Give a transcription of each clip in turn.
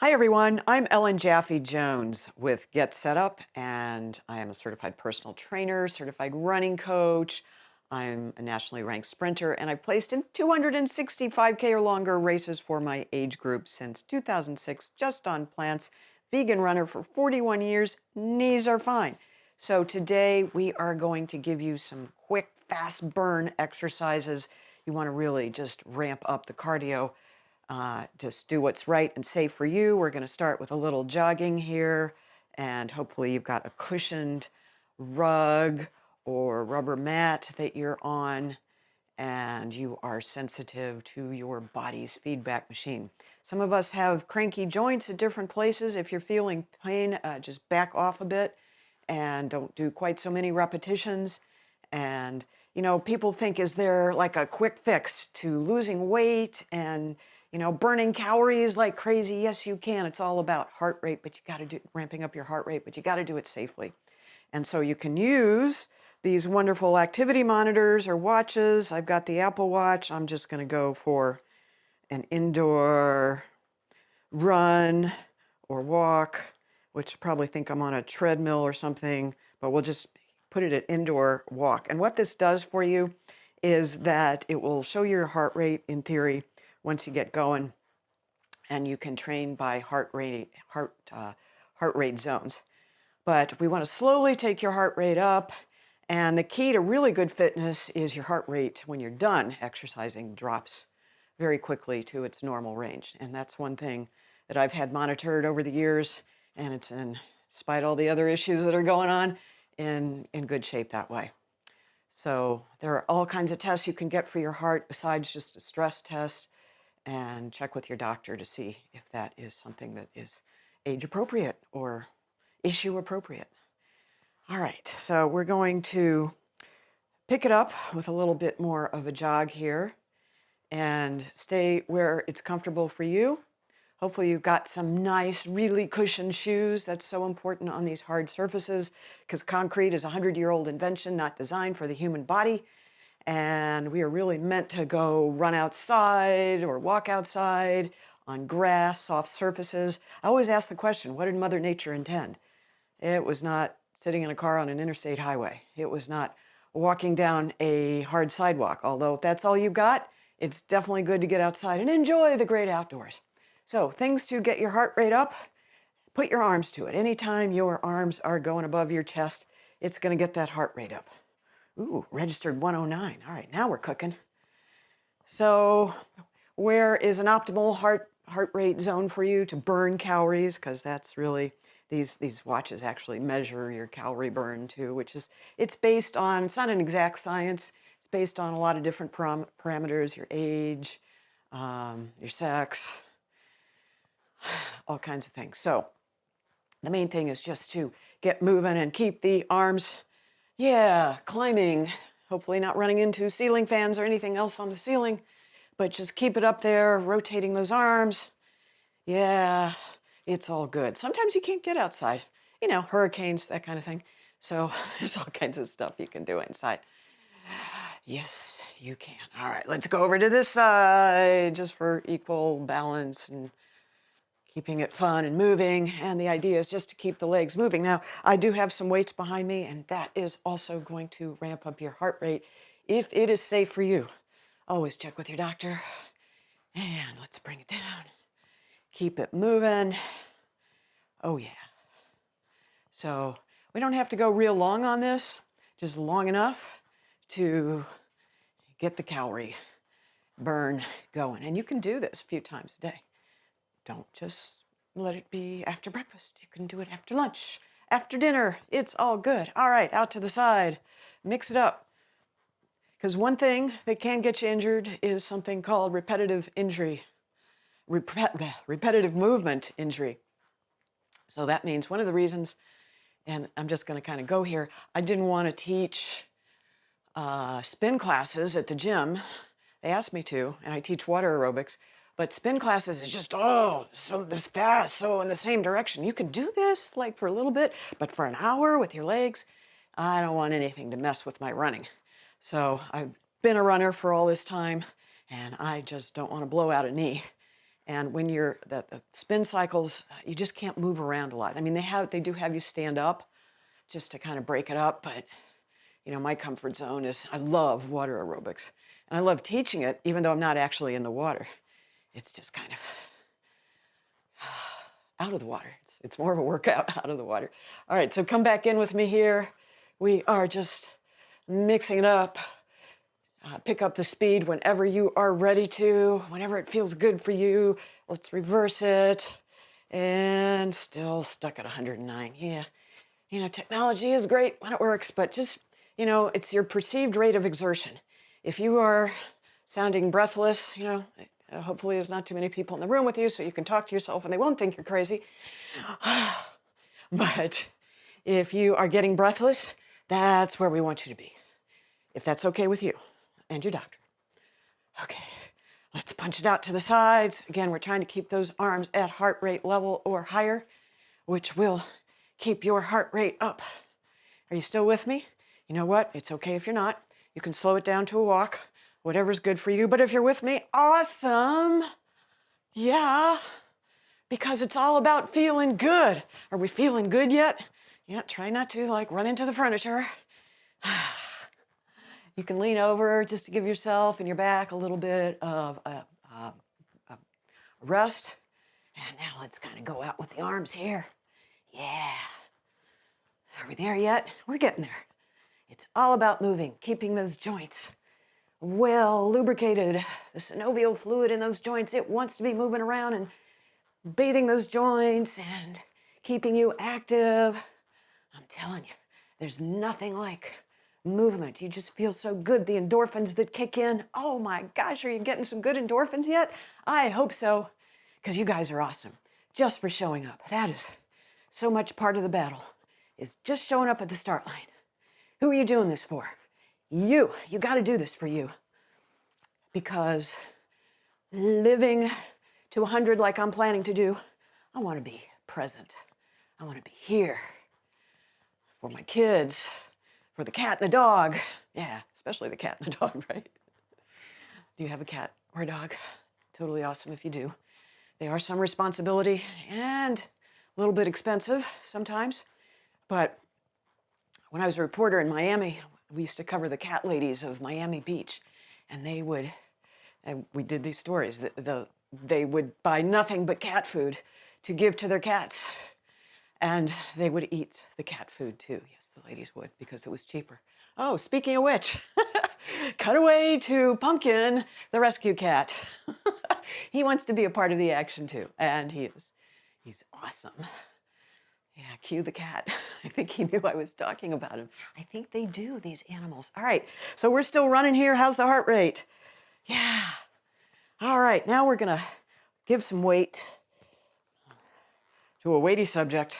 Hi, everyone. I'm Ellen Jaffe Jones with Get Set Up, and I am a certified personal trainer, certified running coach. I'm a nationally ranked sprinter, and I've placed in 265K or longer races for my age group since 2006, just on plants. Vegan runner for 41 years. Knees are fine. So today we are going to give you some quick, fast burn exercises. You want to really just ramp up the cardio. Just do what's right and safe for you. We're going to start with a little jogging here, and hopefully you've got a cushioned rug or rubber mat that you're on, and you are sensitive to your body's feedback machine. Some of us have cranky joints at different places. If you're feeling pain, just back off a bit and don't do quite so many repetitions. And, people think, is there like a quick fix to losing weight and, burning calories like crazy? Yes, you can. It's all about heart rate, but you got to do ramping up your heart rate, but you got to do it safely. And so you can use these wonderful activity monitors or watches. I've got the Apple Watch. I'm just going to go for an indoor run or walk, which probably think I'm on a treadmill or something, but we'll just put it at indoor walk. And what this does for you is that it will show your heart rate in theory once you get going, and you can train by heart rate zones. But we want to slowly take your heart rate up, and the key to really good fitness is your heart rate when you're done exercising drops very quickly to its normal range. And that's one thing that I've had monitored over the years, and it's, in spite of all the other issues that are going on, in good shape that way. So there are all kinds of tests you can get for your heart besides just a stress test, and check with your doctor to see if that is something that is age appropriate or issue appropriate. All right, so we're going to pick it up with a little bit more of a jog here and stay where it's comfortable for you. Hopefully you've got some nice, really cushioned shoes. That's so important on these hard surfaces because concrete is a 100-year-old invention, not designed for the human body. And we are really meant to go run outside or walk outside on grass, soft surfaces. I always ask the question, what did Mother Nature intend? It was not sitting in a car on an interstate highway. It was not walking down a hard sidewalk. Although if that's all you got, it's definitely good to get outside and enjoy the great outdoors. So things to get your heart rate up, put your arms to it. Anytime your arms are going above your chest, it's going to get that heart rate up. Ooh, registered 109. All right, now we're cooking. So where is an optimal heart rate zone for you to burn calories? Because that's really, these watches actually measure your calorie burn too, which is, it's based on, it's not an exact science. It's based on a lot of different parameters, your age, your sex, all kinds of things. So the main thing is just to get moving and keep the arms, climbing, hopefully not running into ceiling fans or anything else on the ceiling, but just keep it up there, rotating those arms. Yeah, it's all good. Sometimes you can't get outside, hurricanes, that kind of thing. So there's all kinds of stuff you can do inside. Yes, you can. All right, let's go over to this side just for equal balance and keeping it fun and moving. And the idea is just to keep the legs moving. Now, I do have some weights behind me, and that is also going to ramp up your heart rate if it is safe for you. Always check with your doctor. And let's bring it down. Keep it moving. Oh, yeah. So we don't have to go real long on this, just long enough to get the calorie burn going. And you can do this a few times a day. Don't just let it be after breakfast. You can do it after lunch, after dinner. It's all good. All right, out to the side. Mix it up. Because one thing that can get you injured is something called repetitive injury, repetitive movement injury. So that means one of the reasons, and I'm just going to kind of go here, I didn't want to teach spin classes at the gym. They asked me to, and I teach water aerobics. But spin classes is just, so this fast, so in the same direction. You can do this like for a little bit, but for an hour with your legs, I don't want anything to mess with my running. So I've been a runner for all this time, and I just don't want to blow out a knee. And when you're, the spin cycles, you just can't move around a lot. I mean, they do have you stand up just to kind of break it up, but my comfort zone is I love water aerobics. And I love teaching it, even though I'm not actually in the water. It's just kind of out of the water. It's more of a workout out of the water. All right, so come back in with me here. We are just mixing it up. Pick up the speed whenever you are ready to, whenever it feels good for you. Let's reverse it. And still stuck at 109. Yeah. Technology is great when it works, but just, it's your perceived rate of exertion. If you are sounding breathless, hopefully there's not too many people in the room with you so you can talk to yourself and they won't think you're crazy. But if you are getting breathless, that's where we want you to be. If that's okay with you and your doctor. Okay, let's punch it out to the sides. Again, we're trying to keep those arms at heart rate level or higher, which will keep your heart rate up. Are you still with me? You know what? It's okay if you're not. You can slow it down to a walk, whatever's good for you. But if you're with me, awesome. Yeah, because it's all about feeling good. Are we feeling good yet? Yeah, try not to run into the furniture. You can lean over just to give yourself and your back a little bit of a rest. And now let's kind of go out with the arms here. Yeah. Are we there yet? We're getting there. It's all about moving, keeping those joints well lubricated. The synovial fluid in those joints, it wants to be moving around and bathing those joints and keeping you active. I'm telling you, there's nothing like movement. You just feel so good. The endorphins that kick in. Oh my gosh, are you getting some good endorphins yet? I hope so, because you guys are awesome just for showing up. That is so much part of the battle, is just showing up at the start line. Who are you doing this for? You. You got to do this for you. Because living to 100 like I'm planning to do, I want to be present. I want to be here for my kids, for the cat and the dog. Yeah, especially the cat and the dog, right? Do you have a cat or a dog? Totally awesome if you do. They are some responsibility and a little bit expensive sometimes. But when I was a reporter in Miami, we used to cover the cat ladies of Miami Beach. And we did these stories. They would buy nothing but cat food to give to their cats. And they would eat the cat food too. Yes, the ladies would, because it was cheaper. Oh, speaking of which, cut away to Pumpkin, the rescue cat. He wants to be a part of the action too, and he's awesome. Yeah, cue the cat. I think he knew I was talking about him. I think they do, these animals. All right, so we're still running here. How's the heart rate? Yeah. All right, now we're gonna give some weight to a weighty subject.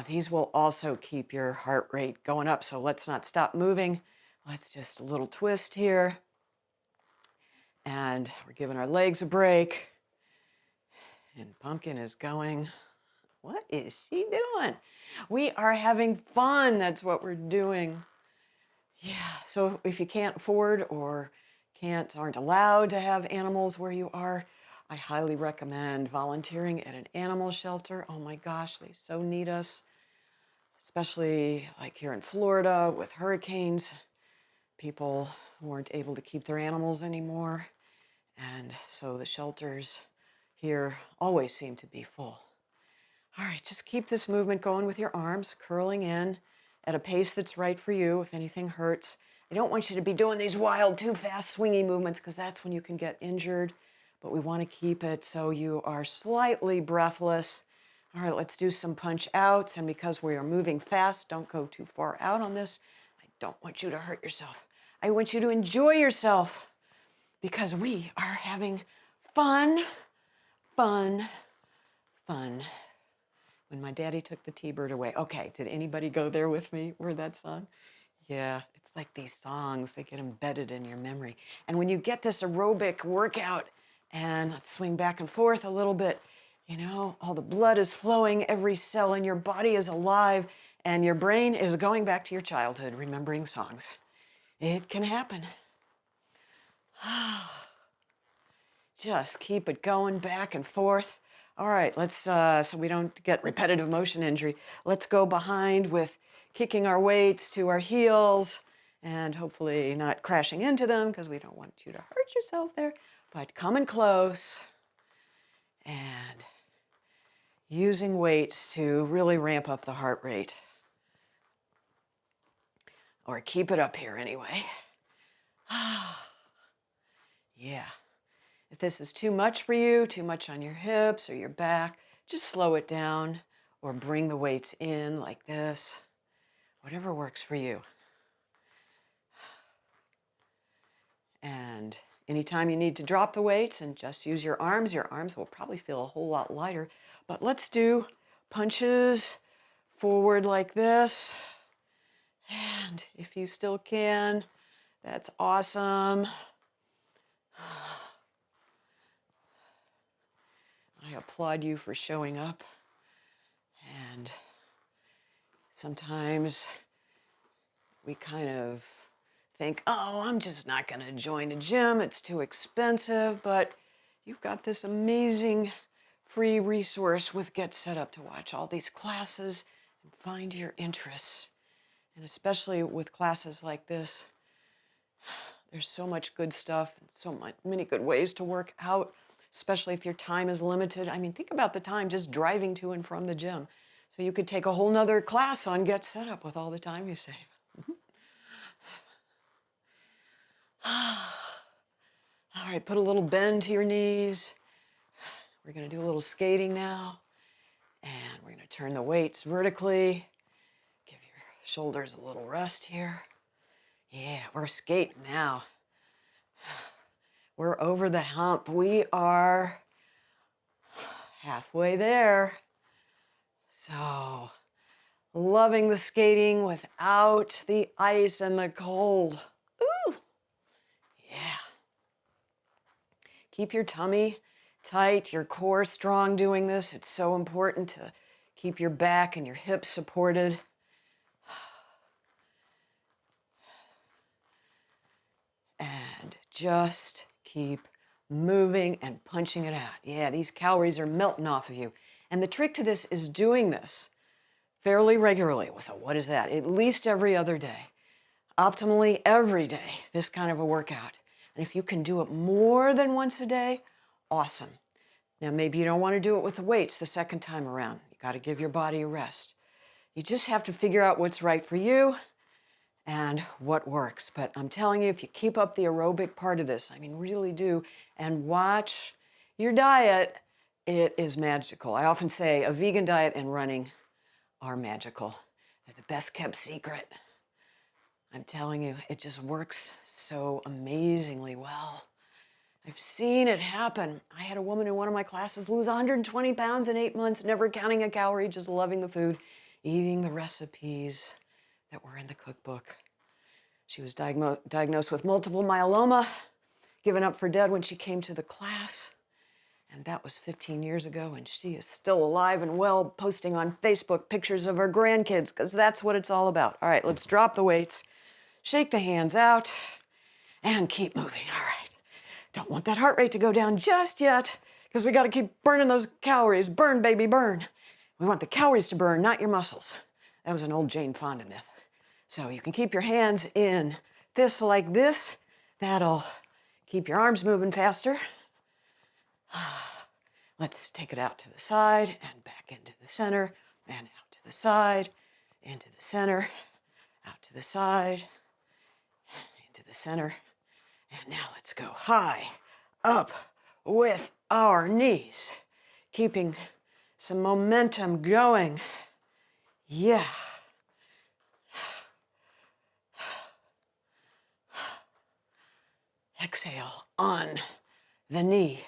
These will also keep your heart rate going up, so let's not stop moving. Let's just a little twist here. And we're giving our legs a break. And Pumpkin is going, what is she doing? We are having fun, that's what we're doing. Yeah, so if you can't afford or aren't allowed to have animals where you are, I highly recommend volunteering at an animal shelter. Oh my gosh, they so need us, especially like here in Florida with hurricanes. People weren't able to keep their animals anymore. And so the shelters here always seem to be full. All right, just keep this movement going with your arms, curling in at a pace that's right for you. If anything hurts, I don't want you to be doing these wild, too fast, swingy movements, because that's when you can get injured. But we want to keep it so you are slightly breathless. All right, let's do some punch outs. And because we are moving fast, don't go too far out on this. I don't want you to hurt yourself. I want you to enjoy yourself, because we are having fun, fun, fun. When my daddy took the T-bird away. Okay, did anybody go there with me? Where that song? Yeah, it's like these songs, they get embedded in your memory. And when you get this aerobic workout, and let's swing back and forth a little bit, all the blood is flowing, every cell in your body is alive, and your brain is going back to your childhood, remembering songs. It can happen. Just keep it going back and forth. All right, let's, so we don't get repetitive motion injury, let's go behind with kicking our weights to our heels and hopefully not crashing into them because we don't want you to hurt yourself there, but coming close and using weights to really ramp up the heart rate. Or keep it up here anyway. Yeah. If this is too much for you, too much on your hips or your back, just slow it down or bring the weights in like this. Whatever works for you. And anytime you need to drop the weights and just use your arms will probably feel a whole lot lighter. But let's do punches forward like this. And if you still can, that's awesome. I applaud you for showing up. And sometimes we kind of think, oh, I'm just not going to join a gym. It's too expensive. But you've got this amazing free resource with Get Set Up to watch all these classes and find your interests. And especially with classes like this, there's so much good stuff and so many good ways to work out, especially if your time is limited. I mean, think about the time just driving to and from the gym. So you could take a whole nother class on Get Set Up with all the time you save. All right, put a little bend to your knees. We're going to do a little skating now. And we're going to turn the weights vertically. Give your shoulders a little rest here. Yeah, we're skating now. We're over the hump. We are halfway there. So, loving the skating without the ice and the cold. Ooh, yeah. Keep your tummy tight, your core strong doing this. It's so important to keep your back and your hips supported. And just keep moving and punching it out. Yeah, these calories are melting off of you. And the trick to this is doing this fairly regularly. So what is that? At least every other day. Optimally every day, this kind of a workout. And if you can do it more than once a day, awesome. Now, maybe you don't want to do it with the weights the second time around. You got to give your body a rest. You just have to figure out what's right for you and what works. But I'm telling you, if you keep up the aerobic part of this, I mean, really do, and watch your diet, it is magical. I often say a vegan diet and running are magical. They're the best kept secret. I'm telling you, it just works so amazingly well. I've seen it happen. I had a woman in one of my classes lose 120 pounds in 8 months, never counting a calorie, just loving the food, eating the recipes that were in the cookbook. She was diagnosed with multiple myeloma, given up for dead when she came to the class. And that was 15 years ago, and she is still alive and well, posting on Facebook pictures of her grandkids, because that's what it's all about. All right, let's drop the weights, shake the hands out, and keep moving. All right. Don't want that heart rate to go down just yet, because we got to keep burning those calories. Burn, baby, burn. We want the calories to burn, not your muscles. That was an old Jane Fonda myth. So you can keep your hands in fists like this. That'll keep your arms moving faster. Let's take it out to the side and back into the center and out to the side, into the center, out to the side, into the center. And now let's go high up with our knees, keeping some momentum going. Yeah. Exhale on the knee.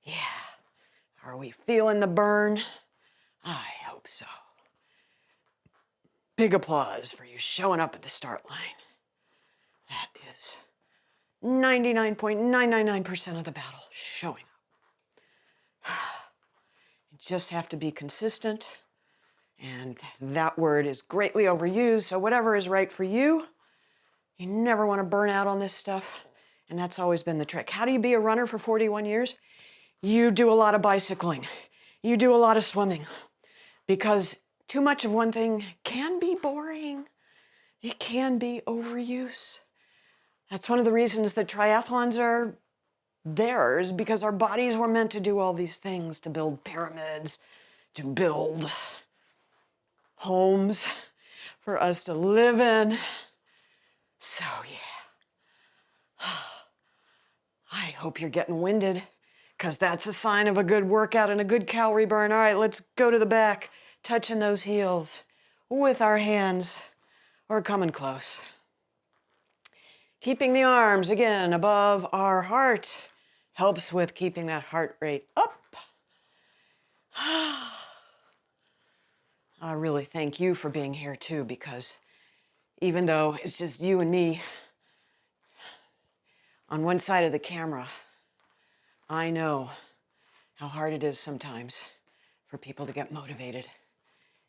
Yeah. Are we feeling the burn? I hope so. Big applause for you showing up at the start line. That is 99.999% of the battle showing up. You just have to be consistent, and that word is greatly overused, so whatever is right for you, you never want to burn out on this stuff. And that's always been the trick. How do you be a runner for 41 years? You do a lot of bicycling. You do a lot of swimming. Because too much of one thing can be boring. It can be overuse. That's one of the reasons that triathlons are there, is because our bodies were meant to do all these things, to build pyramids, to build homes for us to live in. So yeah, I hope you're getting winded, because that's a sign of a good workout and a good calorie burn. All right, let's go to the back, touching those heels with our hands or coming close. Keeping the arms, again, above our heart helps with keeping that heart rate up. I really thank you for being here too, because even though it's just you and me on one side of the camera, I know how hard it is sometimes for people to get motivated.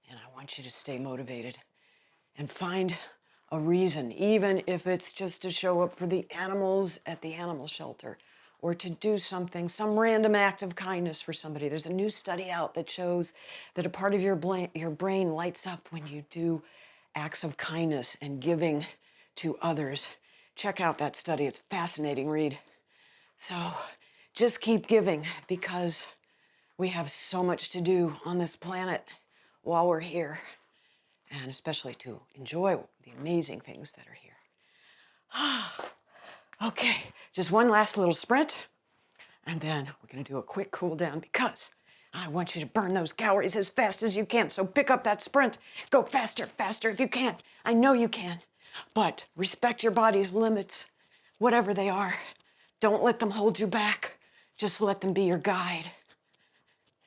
And I want you to stay motivated and find a reason, even if it's just to show up for the animals at the animal shelter, or to do something, some random act of kindness for somebody. There's a new study out that shows that a part of your brain lights up when you do acts of kindness and giving to others. Check out that study. It's a fascinating read. So just keep giving, because we have so much to do on this planet while we're here, and especially to enjoy the amazing things that are here. Okay, just one last little sprint, and then we're gonna do a quick cool down, because I want you to burn those calories as fast as you can. So pick up that sprint, go faster, faster if you can. I know you can, but respect your body's limits, whatever they are. Don't let them hold you back. Just let them be your guide,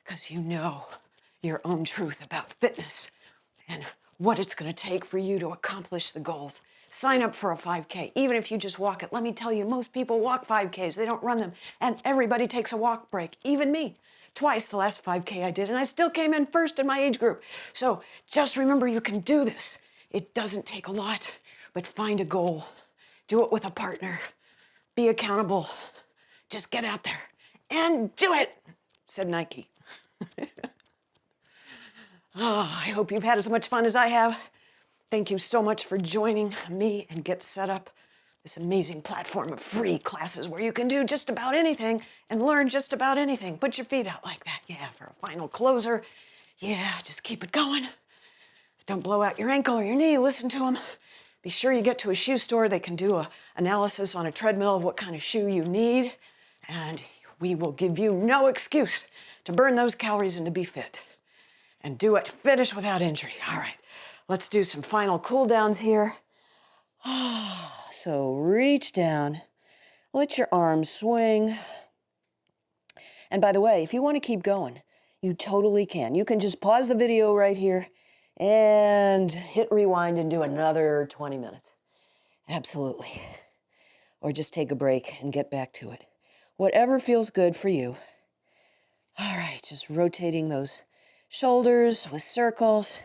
because you know your own truth about fitness and what it's going to take for you to accomplish the goals. Sign up for a 5K, even if you just walk it. Let me tell you, most people walk 5Ks. They don't run them. And everybody takes a walk break, even me. Twice the last 5K I did, and I still came in first in my age group. So just remember, you can do this. It doesn't take a lot, but find a goal. Do it with a partner. Be accountable. Just get out there and do it, said Nike. Oh, I hope you've had as much fun as I have. Thank you so much for joining me and Get Set Up, this amazing platform of free classes where you can do just about anything and learn just about anything. Put your feet out like that. Yeah, for a final closer. Yeah, just keep it going. Don't blow out your ankle or your knee. Listen to them. Be sure you get to a shoe store. They can do an analysis on a treadmill of what kind of shoe you need, and we will give you no excuse to burn those calories and to be fit. And do it, finish without injury. All right, let's do some final cool downs here. So reach down, let your arms swing. And by the way, if you want to keep going, you totally can. You can just pause the video right here and hit rewind and do another 20 minutes. Absolutely. Or just take a break and get back to it. Whatever feels good for you. All right, just rotating those shoulders with circles,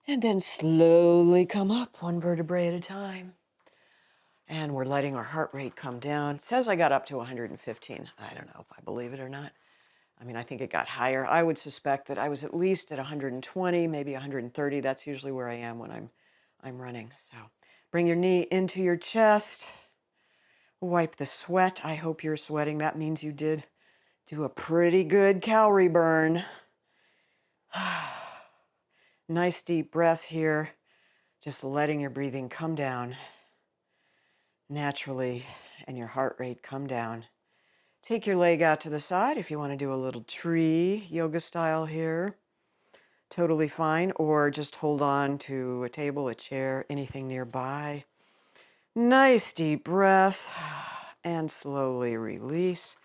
and then slowly come up one vertebrae at a time. And we're letting our heart rate come down. It says I got up to 115. I don't know if I believe it or not. I mean, I think it got higher. I would suspect that I was at least at 120, maybe 130. That's usually where I am when I'm running. So bring your knee into your chest. Wipe the sweat. I hope you're sweating. That means you did do a pretty good calorie burn. Nice deep breaths here. Just letting your breathing come down naturally and your heart rate come down. Take your leg out to the side if you want to do a little tree yoga style here. Totally fine. Or just hold on to a table, a chair, anything nearby. Nice deep breaths. And slowly release.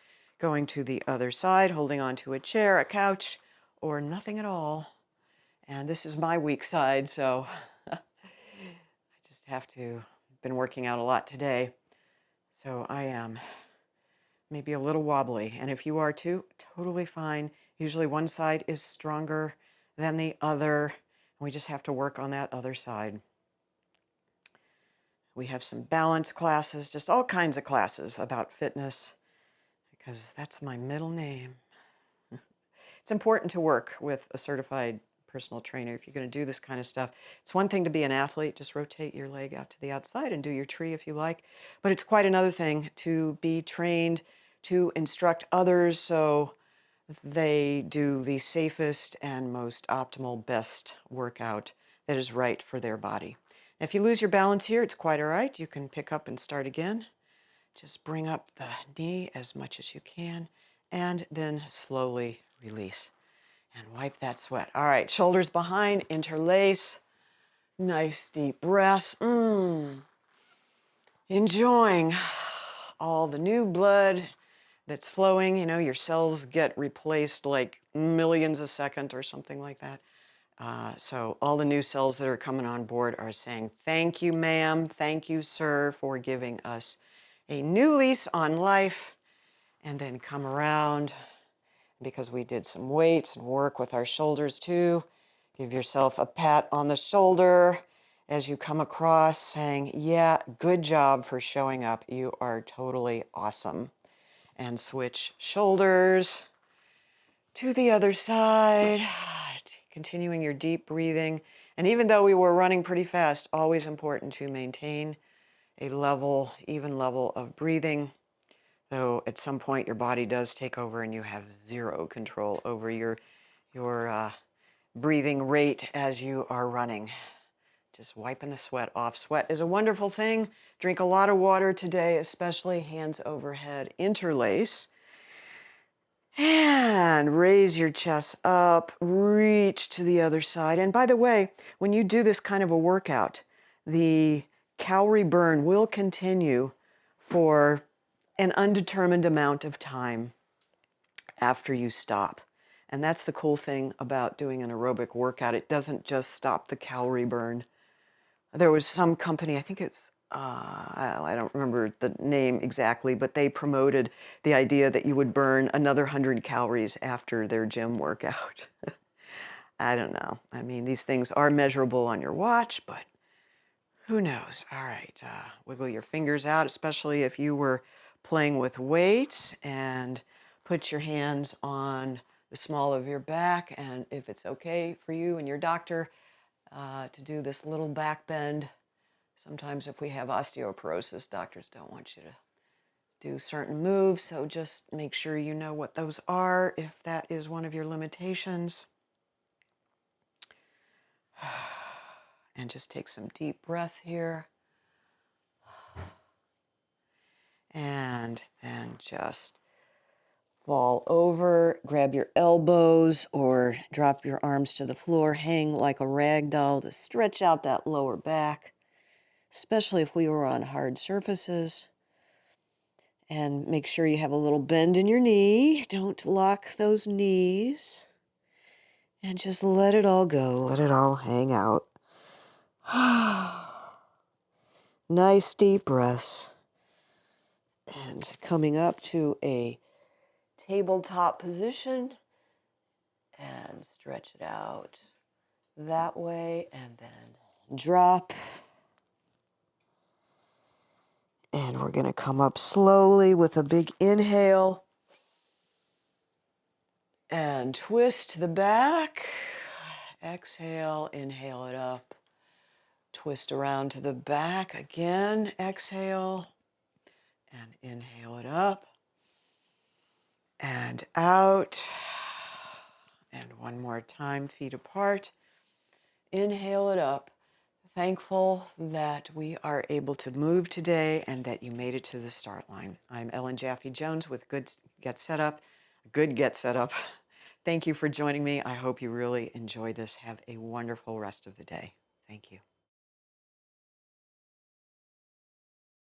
Going to the other side, holding on to a chair, a couch, or nothing at all. And this is my weak side, so I just have to, been working out a lot today. So I am maybe a little wobbly. And if you are too, totally fine. Usually one side is stronger than the other. We just have to work on that other side. We have some balance classes, just all kinds of classes about fitness, because that's my middle name. It's important to work with a certified personal trainer if you're going to do this kind of stuff. It's one thing to be an athlete, just rotate your leg out to the outside and do your tree if you like, but it's quite another thing to be trained to instruct others so they do the safest and most optimal, best workout that is right for their body. If you lose your balance here, it's quite all right. You can pick up and start again. Just bring up the knee as much as you can and then slowly release and wipe that sweat. All right, shoulders behind, interlace. Nice deep breaths. Enjoying all the new blood that's flowing. You know, your cells get replaced like millions a second or something like that. So all the new cells that are coming on board are saying, thank you, ma'am, thank you, sir, for giving us a new lease on life. And then come around, because we did some weights and work with our shoulders too. Give yourself a pat on the shoulder as you come across, saying, yeah, good job for showing up. You are totally awesome. And switch shoulders to the other side, continuing your deep breathing. And even though we were running pretty fast, always important to maintain a level, even level of breathing. Though at some point your body does take over and you have zero control over your breathing rate as you are running. Just wiping the sweat off. Sweat is a wonderful thing. Drink a lot of water today, especially hands overhead. Interlace. And raise your chest up, reach to the other side. And by the way, when you do this kind of a workout, the calorie burn will continue for an undetermined amount of time after you stop. And that's the cool thing about doing an aerobic workout. It doesn't just stop the calorie burn. There was some company, I think it's, I don't remember the name exactly, but they promoted the idea that you would burn another 100 calories after their gym workout. I don't know. I mean, these things are measurable on your watch, but who knows? All right, wiggle your fingers out, especially if you were playing with weights, and put your hands on the small of your back. And if it's okay for you and your doctor to do this little back bend, sometimes if we have osteoporosis, doctors don't want you to do certain moves. So just make sure you know what those are if that is one of your limitations. And just take some deep breath here. And then just fall over, grab your elbows or drop your arms to the floor, hang like a rag doll to stretch out that lower back, especially if we were on hard surfaces. And make sure you have a little bend in your knee. Don't lock those knees. And just let it all go. Let it all hang out. Nice deep breaths. And coming up to a tabletop position, and stretch it out that way, and then drop. And we're going to come up slowly with a big inhale and twist the back. Exhale, inhale it up. Twist around to the back again. Exhale and inhale it up and out. And one more time, feet apart. Inhale it up. Thankful that we are able to move today and that you made it to the start line. I'm Ellen Jaffe Jones with Good Get Set Up. Thank you for joining me. I hope you really enjoy this. Have a wonderful rest of the day. Thank you.